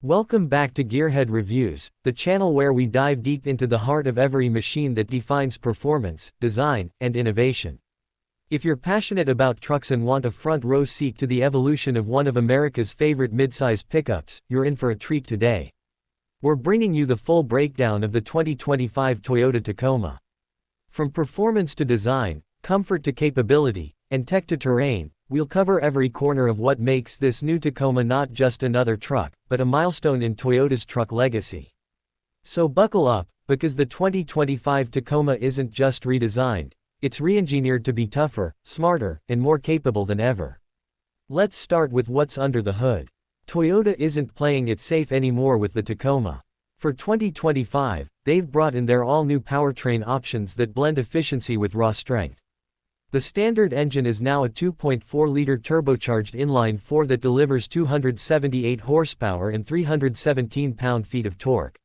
Welcome back to Gearhead Reviews, the channel where we dive deep into the heart of every machine that defines performance, design, and innovation. If you're passionate about trucks and want a front row seat to the evolution of one of America's favorite midsize pickups, you're in for a treat today. We're bringing you the full breakdown of the 2025 Toyota Tacoma. From performance to design, comfort to capability, and tech to terrain, we'll cover every corner of what makes this new Tacoma not just another truck, but a milestone in Toyota's truck legacy. So buckle up, because the 2025 Tacoma isn't just redesigned, it's re-engineered to be tougher, smarter, and more capable than ever. Let's start with what's under the hood. Toyota isn't playing it safe anymore with the Tacoma. For 2025, they've brought in their all-new powertrain options that blend efficiency with raw strength. The standard engine is now a 2.4-liter turbocharged inline-4 that delivers 278 horsepower and 317 pound-feet of torque.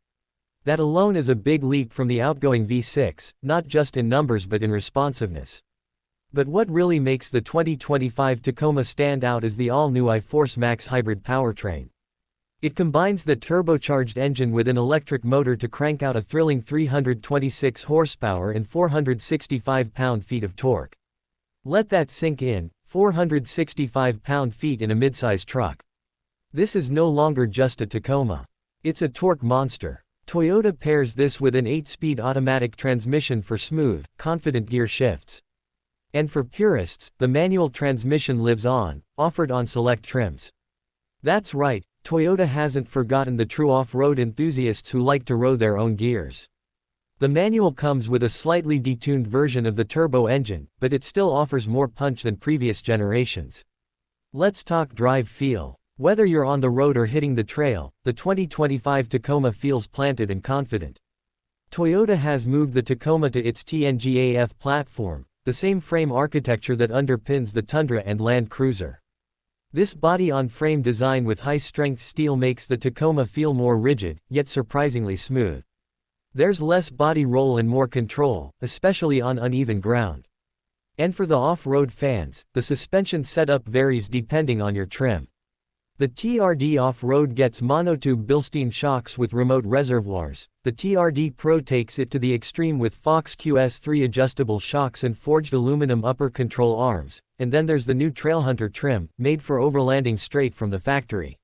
That alone is a big leap from the outgoing V6, not just in numbers but in responsiveness. But what really makes the 2025 Tacoma stand out is the all-new i-Force Max hybrid powertrain. It combines the turbocharged engine with an electric motor to crank out a thrilling 326 horsepower and 465 pound-feet of torque. Let that sink in, 465 pound-feet in a midsize truck. This is no longer just a Tacoma. It's a torque monster. Toyota pairs this with an 8-speed automatic transmission for smooth, confident gear shifts. And for purists, the manual transmission lives on, offered on select trims. That's right, Toyota hasn't forgotten the true off-road enthusiasts who like to row their own gears. The manual comes with a slightly detuned version of the turbo engine, but it still offers more punch than previous generations. Let's talk drive feel. Whether you're on the road or hitting the trail, the 2025 Tacoma feels planted and confident. Toyota has moved the Tacoma to its TNGA-F platform, the same frame architecture that underpins the Tundra and Land Cruiser. This body-on-frame design with high-strength steel makes the Tacoma feel more rigid, yet surprisingly smooth. There's less body roll and more control, especially on uneven ground. And for the off-road fans, the suspension setup varies depending on your trim. The TRD Off-Road gets monotube Bilstein shocks with remote reservoirs, the TRD Pro takes it to the extreme with Fox QS3 adjustable shocks and forged aluminum upper control arms, and then there's the new Trailhunter trim, made for overlanding straight from the factory.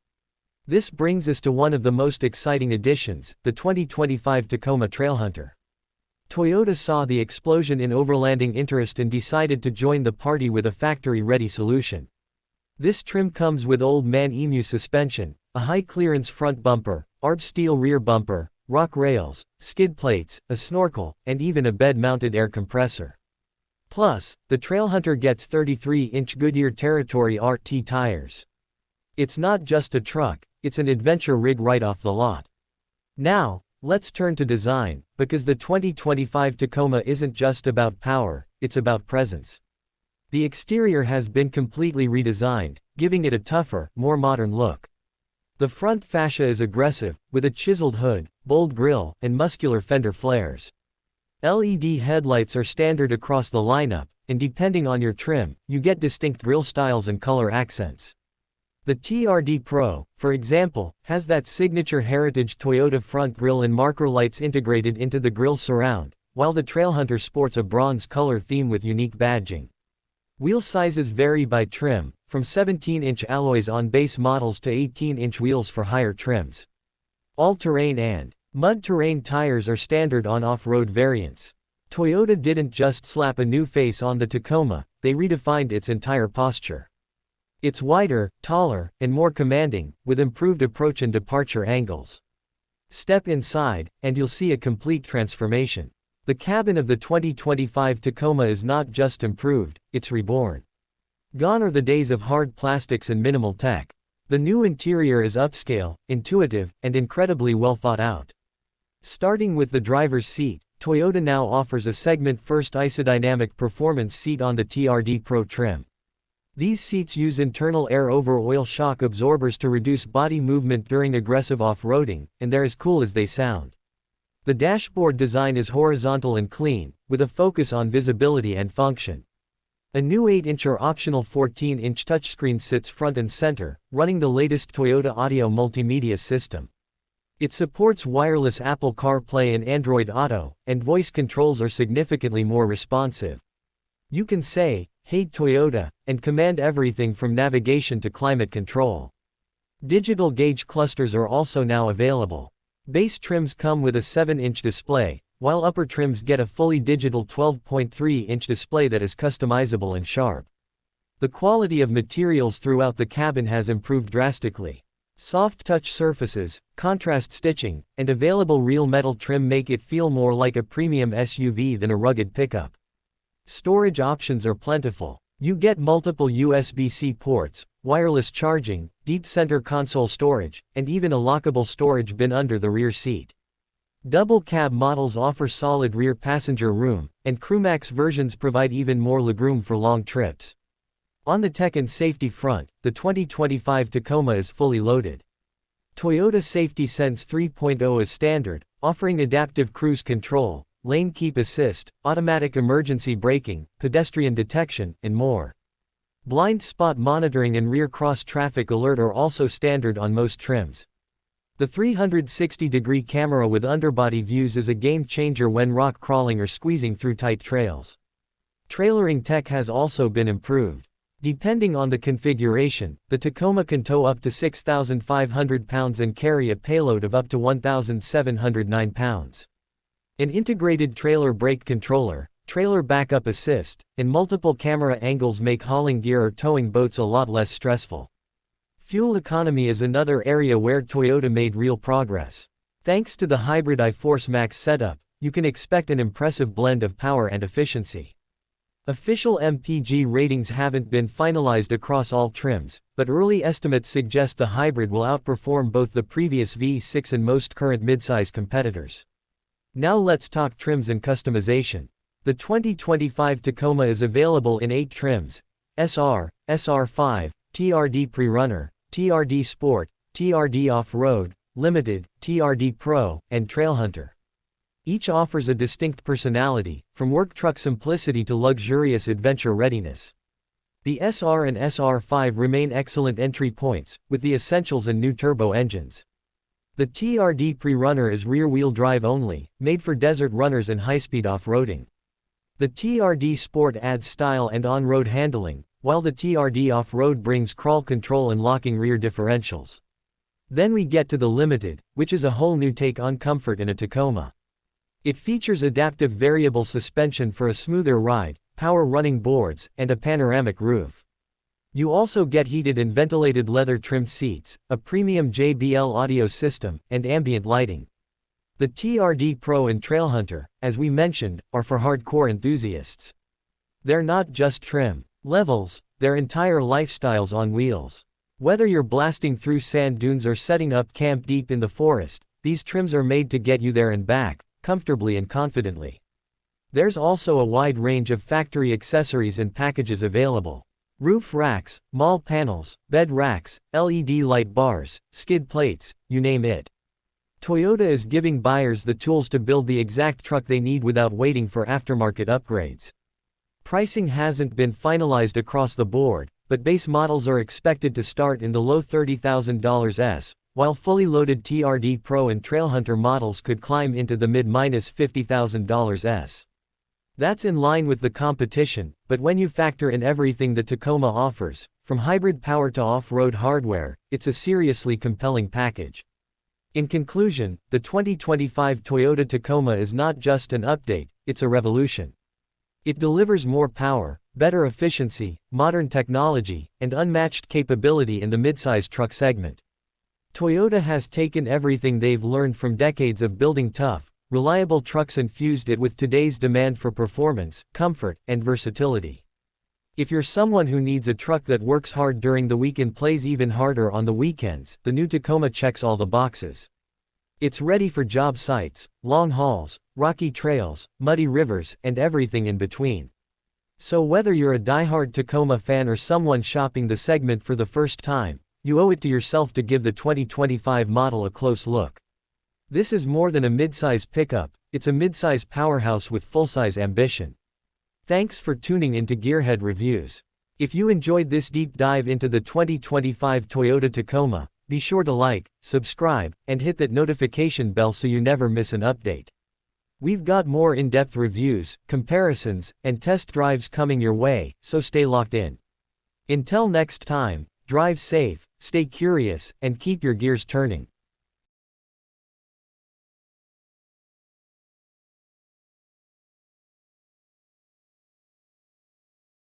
This brings us to one of the most exciting additions, the 2025 Tacoma Trailhunter. Toyota saw the explosion in overlanding interest and decided to join the party with a factory-ready solution. This trim comes with Old Man Emu suspension, a high-clearance front bumper, ARB steel rear bumper, rock rails, skid plates, a snorkel, and even a bed-mounted air compressor. Plus, the Trailhunter gets 33-inch Goodyear Territory RT tires. It's not just a truck, it's an adventure rig right off the lot. Now, let's turn to design, because the 2025 Tacoma isn't just about power, it's about presence. The exterior has been completely redesigned, giving it a tougher, more modern look. The front fascia is aggressive, with a chiseled hood, bold grille, and muscular fender flares. LED headlights are standard across the lineup, and depending on your trim, you get distinct grille styles and color accents. The TRD Pro, for example, has that signature heritage Toyota front grille and marker lights integrated into the grille surround, while the Trailhunter sports a bronze color theme with unique badging. Wheel sizes vary by trim, from 17-inch alloys on base models to 18-inch wheels for higher trims. All-terrain and mud-terrain tires are standard on off-road variants. Toyota didn't just slap a new face on the Tacoma, they redefined its entire posture. It's wider, taller, and more commanding, with improved approach and departure angles. Step inside, and you'll see a complete transformation. The cabin of the 2025 Tacoma is not just improved, it's reborn. Gone are the days of hard plastics and minimal tech. The new interior is upscale, intuitive, and incredibly well thought out. Starting with the driver's seat, Toyota now offers a segment-first isodynamic performance seat on the TRD Pro trim. These seats use internal air-over-oil shock absorbers to reduce body movement during aggressive off-roading, and they're as cool as they sound. The dashboard design is horizontal and clean, with a focus on visibility and function. A new 8-inch or optional 14-inch touchscreen sits front and center, running the latest Toyota audio multimedia system. It supports wireless Apple CarPlay and Android Auto, and voice controls are significantly more responsive. You can say, "Hey Toyota," and command everything from navigation to climate control. Digital gauge clusters are also now available. Base trims come with a 7-inch display, while upper trims get a fully digital 12.3-inch display that is customizable and sharp. The quality of materials throughout the cabin has improved drastically. Soft touch surfaces, contrast stitching, and available real metal trim make it feel more like a premium SUV than a rugged pickup. Storage options are plentiful. You get multiple USB-C ports, wireless charging, deep center console storage, and even a lockable storage bin under the rear seat. Double cab models offer solid rear passenger room, and CrewMax versions provide even more legroom for long trips. On the tech and safety front, the 2025 Tacoma is fully loaded. Toyota Safety Sense 3.0 is standard, offering adaptive cruise control, lane keep assist, automatic emergency braking, pedestrian detection, and more. Blind spot monitoring and rear cross traffic alert are also standard on most trims. The 360-degree camera with underbody views is a game changer when rock crawling or squeezing through tight trails. Trailering tech has also been improved. Depending on the configuration, the Tacoma can tow up to 6,500 pounds and carry a payload of up to 1,709 pounds. An integrated trailer brake controller, trailer backup assist, and multiple camera angles make hauling gear or towing boats a lot less stressful. Fuel economy is another area where Toyota made real progress. Thanks to the hybrid iForce Max setup, you can expect an impressive blend of power and efficiency. Official MPG ratings haven't been finalized across all trims, but early estimates suggest the hybrid will outperform both the previous V6 and most current midsize competitors. Now let's talk trims and customization. The 2025 Tacoma is available in 8 trims: SR, SR5, TRD Pre-Runner, TRD Sport, TRD Off-Road, Limited, TRD Pro, and Trailhunter. Each offers a distinct personality, from work truck simplicity to luxurious adventure readiness. The SR and SR5 remain excellent entry points, with the essentials and new turbo engines. The TRD Pre-Runner is rear-wheel drive only, made for desert runners and high-speed off-roading. The TRD Sport adds style and on-road handling, while the TRD Off-Road brings crawl control and locking rear differentials. Then we get to the Limited, which is a whole new take on comfort in a Tacoma. It features adaptive variable suspension for a smoother ride, power running boards, and a panoramic roof. You also get heated and ventilated leather-trimmed seats, a premium JBL audio system, and ambient lighting. The TRD Pro and Trailhunter, as we mentioned, are for hardcore enthusiasts. They're not just trim levels, they're entire lifestyles on wheels. Whether you're blasting through sand dunes or setting up camp deep in the forest, these trims are made to get you there and back, comfortably and confidently. There's also a wide range of factory accessories and packages available. Roof racks, mall panels, bed racks, LED light bars, skid plates, you name it. Toyota is giving buyers the tools to build the exact truck they need without waiting for aftermarket upgrades. Pricing hasn't been finalized across the board, but base models are expected to start in the low $30,000s, while fully loaded TRD Pro and Trailhunter models could climb into the mid-$50,000s. That's in line with the competition, but when you factor in everything the Tacoma offers, from hybrid power to off-road hardware, it's a seriously compelling package. In conclusion, the 2025 Toyota Tacoma is not just an update, it's a revolution. It delivers more power, better efficiency, modern technology, and unmatched capability in the midsize truck segment. Toyota has taken everything they've learned from decades of building tough, reliable trucks and fused it with today's demand for performance, comfort, and versatility. If you're someone who needs a truck that works hard during the week and plays even harder on the weekends, the new Tacoma checks all the boxes. It's ready for job sites, long hauls, rocky trails, muddy rivers, and everything in between. So whether you're a diehard Tacoma fan or someone shopping the segment for the first time, you owe it to yourself to give the 2025 model a close look. This is more than a midsize pickup, it's a midsize powerhouse with full-size ambition. Thanks for tuning into Gearhead Reviews. If you enjoyed this deep dive into the 2025 Toyota Tacoma, be sure to like, subscribe, and hit that notification bell so you never miss an update. We've got more in-depth reviews, comparisons, and test drives coming your way, so stay locked in. Until next time, drive safe, stay curious, and keep your gears turning.